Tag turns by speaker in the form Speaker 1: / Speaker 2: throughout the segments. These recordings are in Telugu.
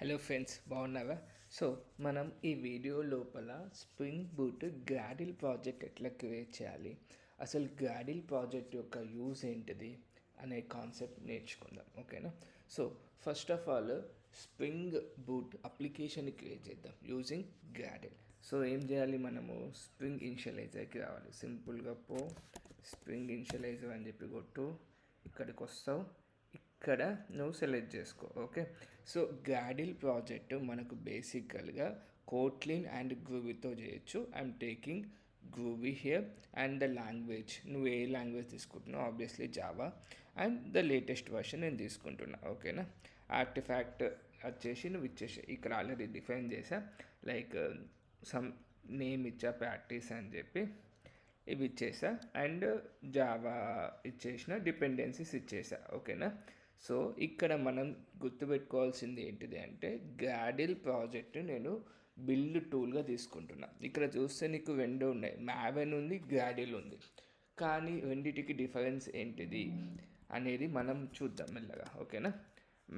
Speaker 1: హలో ఫ్రెండ్స్, బాగున్నావా? సో మనం ఈ వీడియో లోపల స్ప్రింగ్ బూట్ గ్రాడిల్ ప్రాజెక్ట్ ఎట్లా క్రియేట్ చేయాలి, అసలు గ్రాడిల్ ప్రాజెక్ట్ యొక్క యూజ్ ఏంటిది అనే కాన్సెప్ట్ నేర్చుకుందాం. ఓకేనా? So first of all spring boot application create చేద్దాం యూజింగ్ గ్రాడిల్. సో ఏం చేయాలి, మనము స్ప్రింగ్ ఇనిషియలైజర్కి రావాలి. సింపుల్గా స్ప్రింగ్ ఇనిషియలైజర్ అని చెప్పి కొట్టు, ఇక్కడికి వస్తావు, ఇక్కడ నువ్వు సెలెక్ట్ చేసుకో. ఓకే, సో గ్రాడిల్ ప్రాజెక్ట్ మనకు బేసికల్గా కోట్లిన్ అండ్ గ్రూవీతో చేయొచ్చు. I'm taking Groovy here and the language, నువ్వు ఏ లాంగ్వేజ్ తీసుకుంటున్నావు, obviously Java, and the latest version నేను తీసుకుంటున్నా. ఓకేనా? ఆర్టిఫాక్ట్ వచ్చేసి నువ్వు ఇచ్చేసి ఇక్కడ ఆల్రెడీ డిఫైన్ చేసా, లైక్ సమ్ నేమ్ ఇచ్చా ప్రాక్టీస్ అని చెప్పి ఇవి ఇచ్చేసా, అండ్ జావా ఇచ్చేసిన, డిపెండెన్సీస్ ఇచ్చేసా. ఓకేనా? సో ఇక్కడ మనం గుర్తుపెట్టుకోవాల్సింది ఏంటిది అంటే, గ్రాడిల్ ప్రాజెక్ట్ నేను బిల్డ్ టూల్గా తీసుకుంటున్నా. ఇక్కడ చూస్తే నీకు రెండు ఉన్నాయి, మ్యావెన్ ఉంది, గ్రాడిల్ ఉంది. కానీ రెండిటికి డిఫరెన్స్ ఏంటిది అనేది మనం చూద్దాం మెల్లగా. ఓకేనా?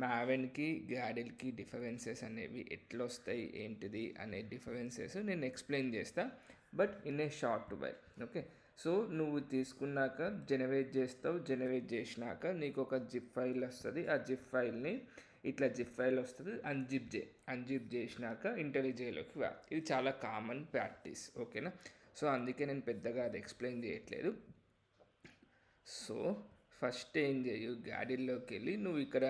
Speaker 1: మ్యావెన్కి గ్రాడిల్కి డిఫరెన్సెస్ అనేవి ఎట్లా వస్తాయి ఏంటిది అనే డిఫరెన్సెస్ నేను ఎక్స్ప్లెయిన్ చేస్తా, but in a short way. Okay, so నువ్వు తీసుకున్నాక జనరేట్ చేస్తావు, జనరేట్ చేసినాక నీకు ఒక జిప్ ఫైల్ వస్తుంది. ఆ జిప్ ఫైల్ని ఇట్లా జిప్ ఫైల్ వస్తుంది, అన్జిప్ చేసినాక ఇంటెలిజేలోకి రా. ఇది చాలా కామన్ ప్రాక్టీస్. ఓకేనా? సో అందుకే నేను పెద్దగా అది ఎక్స్ప్లెయిన్ చేయట్లేదు. సో ఫస్ట్ ఏం చేయు, గ్రాడిల్లోకి వెళ్ళి నువ్వు ఇక్కడ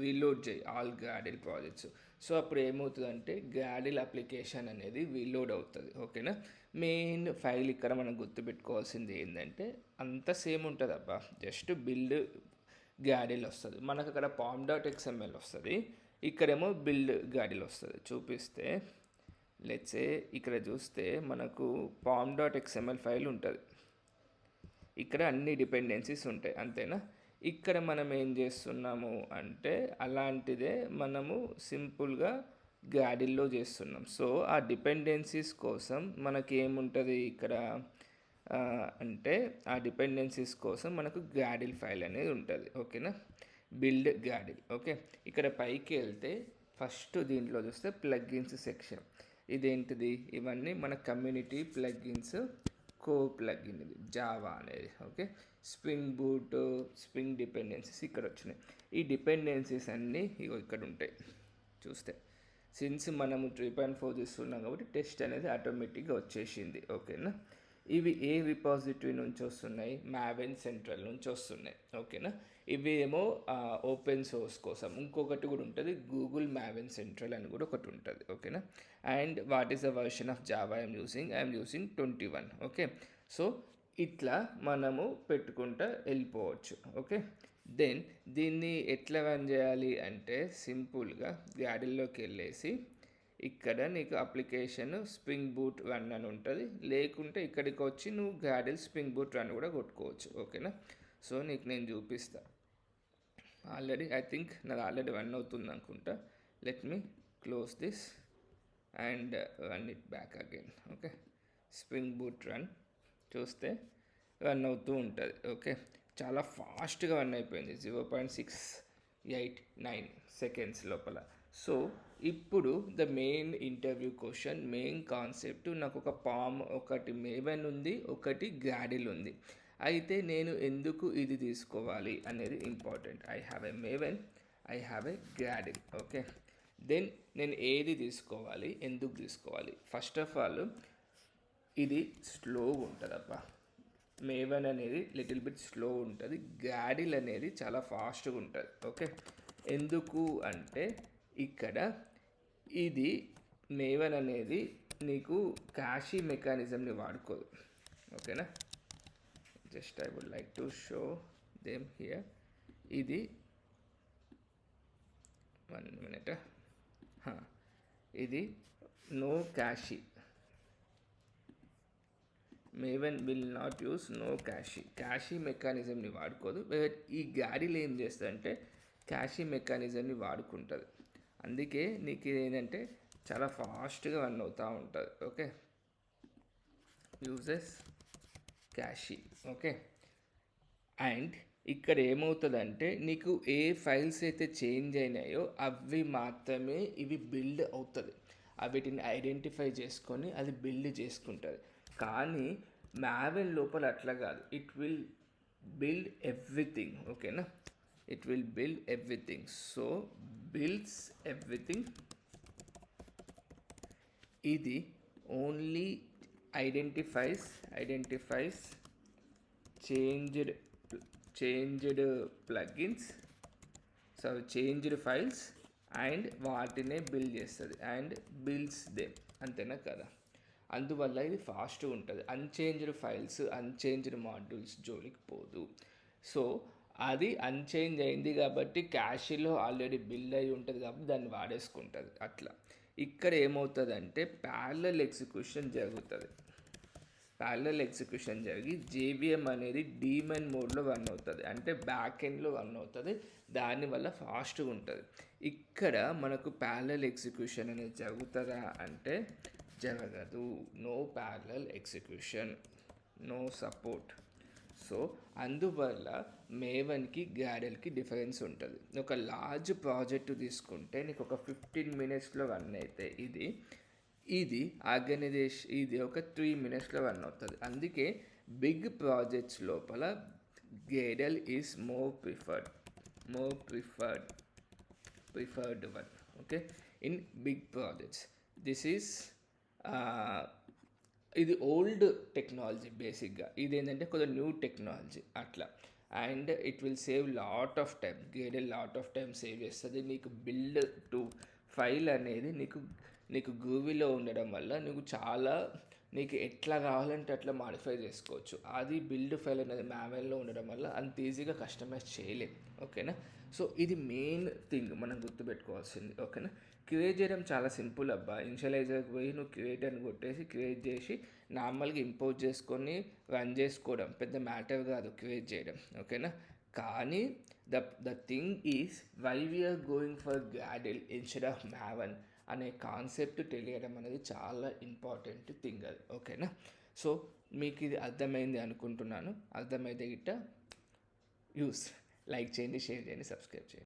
Speaker 1: రీలోడ్ చేయి ఆల్ గ్రాడిల్ ప్రాజెక్ట్స్. సో అప్పుడు ఏమవుతుందంటే గ్రాడిల్ అప్లికేషన్ అనేది రీలోడ్ అవుతుంది. ఓకేనా? మెయిన్ ఫైల్ ఇక్కడ మనం గుర్తుపెట్టుకోవాల్సింది ఏంటంటే అంత సేమ్ ఉంటుంది అబ్బా, జస్ట్ బిల్డ్ గ్రాడిల్ వస్తుంది మనకు. అక్కడ pom.xml వస్తుంది, ఇక్కడేమో బిల్డ్ గ్రాడిల్ వస్తుంది. చూపిస్తే లెట్సే ఇక్కడ చూస్తే మనకు pom.xml ఫైల్ ఉంటుంది, ఇక్కడ అన్ని డిపెండెన్సీస్ ఉంటాయి. అంతేనా? ఇక్కడ మనం ఏం చేస్తున్నాము అంటే అలాంటిదే మనము సింపుల్గా గ్రాడిల్లో చేస్తున్నాం. సో ఆ డిపెండెన్సీస్ కోసం మనకి ఏముంటుంది ఇక్కడ అంటే ఆ డిపెండెన్సీస్ కోసం మనకు గ్రాడిల్ ఫైల్ అనేది ఉంటుంది. ఓకేనా? Build Gradle. ఓకే, ఇక్కడ పైకి వెళ్తే ఫస్ట్ దీంట్లో చూస్తే ప్లగ్గిన్స్ సెక్షన్. ఇదేంటిది, ఇవన్నీ మన కమ్యూనిటీ ప్లగ్గిన్స్ కో ప్లగిన్, ఇది జావా అనేది. Okay, spring boot, spring dependencies ఇక్కడ వచ్చినాయి. ఈ డిపెండెన్సీస్ అన్నీ ఇక్కడ ఉంటాయి. చూస్తే సిన్స్ మనము 3.4 తీసుకున్నాం కాబట్టి టెస్ట్ అనేది ఆటోమేటిక్గా వచ్చేసింది. ఓకేనా? ఇవి ఏ రిపాజిటరీ నుంచి వస్తున్నాయి, మ్యావెన్ సెంట్రల్ నుంచి వస్తున్నాయి. ఓకేనా? ఇవి ఏమో ఓపెన్ సోర్స్ కోసం. ఇంకొకటి కూడా ఉంటుంది, గూగుల్ మ్యావెన్ సెంట్రల్ అని కూడా ఒకటి ఉంటుంది. ఓకేనా? And what is the version of Java I'm using 21. Okay, so ఇట్లా మనము పెట్టుకుంటా వెళ్ళిపోవచ్చు. ఓకే, దెన్ దీన్ని ఎట్లా రన్ చేయాలి అంటే సింపుల్గా గ్రాడిల్లోకి వెళ్ళేసి ఇక్కడ నీకు అప్లికేషన్ స్ప్రింగ్ బూట్ రన్ అని ఉంటుంది, లేకుంటే ఇక్కడికి వచ్చి నువ్వు గ్రాడిల్ స్ప్రింగ్ బూట్ రన్ కూడా కొట్టుకోవచ్చు. ఓకేనా? సో నీకు నేను చూపిస్తా. ఆల్రెడీ ఐ థింక్ నాది ఆల్రెడీ రన్ అవుతుంది అనుకుంటా. Let me close this and run it back again. Okay, spring boot run చూస్తే రన్ అవుతూ ఉంటుంది. ఓకే, చాలా ఫాస్ట్గా రన్ అయిపోయింది, 0.689 సెకండ్స్ లోపల. సో ఇప్పుడు the main interview question, main concept, నాకు ఒక ఒకటి మేవెన్ ఉంది, ఒకటి గ్రాడిల్ ఉంది. అయితే నేను ఎందుకు ఇది తీసుకోవాలి అనేది important. I have a Maven, I have a Gradle. Okay, then నేను ఏది తీసుకోవాలి, ఎందుకు తీసుకోవాలి? ఫస్ట్ ఆఫ్ ఆల్ ఇది స్లోగా ఉంటుంది అబ్బా, మేవెన్ అనేది లిటిల్ బిట్ స్లో ఉంటుంది, గ్రాడిల్ అనేది చాలా ఫాస్ట్గా ఉంటుంది. ఓకే, ఎందుకు అంటే ఇక్కడ ఇది మేవెన్ అనేది నీకు క్యాషీ మెకానిజంని వాడుకోదు. ఓకేనా? Just I would like to show them here. ఇది 1 minute, ఇది no cache, Maven will not use no cache మెకానిజంని వాడుకోదు. ఈ గ్రాడిల్ ఏం చేస్తుందంటే క్యాషీ మెకానిజంని వాడుకుంటుంది. అందుకే నీకు ఏంటంటే చాలా ఫాస్ట్గా రన్ అవుతూ ఉంటుంది. Okay, uses cache. Okay, and ఇక్కడ ఏమవుతుందంటే నీకు ఏ ఫైల్స్ అయితే చేంజ్ అయినాయో అవి మాత్రమే ఇవి బిల్డ్ అవుతుంది. వీటిని ఐడెంటిఫై చేసుకొని అది బిల్డ్ చేసుకుంటుంది. కానీ మ్యావెన్ లోపల అట్లా కాదు, ఇట్ విల్ బిల్డ్ ఎవ్రీథింగ్. ఓకేనా, it will build everything. So builds everything. ఇది only identifies changed plugins, changed files and వాటినే బిల్డ్ చేస్తుంది అండ్ బిల్డ్స్ దెమ్. అంతేనా కదా? అందువల్ల ఇది ఫాస్ట్గా ఉంటుంది. అన్చేంజ్డ్ ఫైల్స్, అన్చేంజ్డ్ మాడ్యూల్స్ జోలికి పోదు. సో అది అన్చేంజ్ అయింది కాబట్టి క్యాషీలో ఆల్రెడీ బిల్డ్ అయి ఉంటుంది కాబట్టి దాన్ని వాడేసుకుంటుంది. అట్లా ఇక్కడ ఏమవుతుందంటే ప్యారలల్ ఎగ్జిక్యూషన్ జరుగుతుంది. ప్యారలల్ ఎగ్జిక్యూషన్ జరిగి జేవిఎం అనేది డీమన్ మోడ్లో రన్ అవుతుంది, అంటే బ్యాక్ ఎండ్లో రన్ అవుతుంది. దానివల్ల ఫాస్ట్గా ఉంటుంది. ఇక్కడ మనకు ప్యారలల్ ఎగ్జిక్యూషన్ అనేది జరుగుతుందా అంటే జరగదు. No parallel execution, no support. So అందువల్ల మేవన్కి గ్రాడెల్కి డిఫరెన్స్ ఉంటుంది. ఒక లార్జ్ ప్రాజెక్టు తీసుకుంటే నీకు ఒక 15 minutesలో రన్ అయితే ఇది ఆర్గనైజేషన్ ఇది ఒక 3 minutesలో రన్ అవుతుంది. అందుకే బిగ్ ప్రాజెక్ట్స్ లోపల Gradle is more preferred one. Okay, in big projects this is ఇది ఓల్డ్ టెక్నాలజీ బేసిక్గా. ఇది ఏంటంటే కొంచెం న్యూ టెక్నాలజీ అట్లా. And it will save lot of time. Gradle lot of time save చేస్తుంది. నీకు బిల్డ్ టు ఫైల్ అనేది నీకు గూగుల్లో ఉండడం వల్ల నీకు ఎట్లా కావాలంటే అట్లా మాడిఫై చేసుకోవచ్చు. అది బిల్డ్ ఫైల్ అనేది మ్యాన్యువల్లో ఉండడం వల్ల అంత ఈజీగా కస్టమైజ్ చేయలేం. ఓకేనా? సో ఇది మెయిన్ థింగ్ మనం గుర్తుపెట్టుకోవాల్సింది. ఓకేనా? క్రియేట్ చేయడం చాలా సింపుల్ అబ్బా. ఇనిషియలైజర్కి పోయి నువ్వు క్రియేట్ అని కొట్టేసి క్రియేట్ చేసి నార్మల్గా ఇంపోర్ట్ చేసుకొని రన్ చేసుకోవడం పెద్ద మ్యాటర్ కాదు క్రియేట్ చేయడం. ఓకేనా? కానీ the thing is why we are going for Gradle instead of Maven అనే కాన్సెప్ట్ తెలియడం అనేది చాలా ఇంపార్టెంట్ థింగ్ అది. ఓకేనా? సో మీకు ఇది అర్థమైంది అనుకుంటున్నాను. అర్థమైతే గిట్ట లైక్ చేయండి, షేర్ చేయండి, సబ్స్క్రైబ్ చేయండి.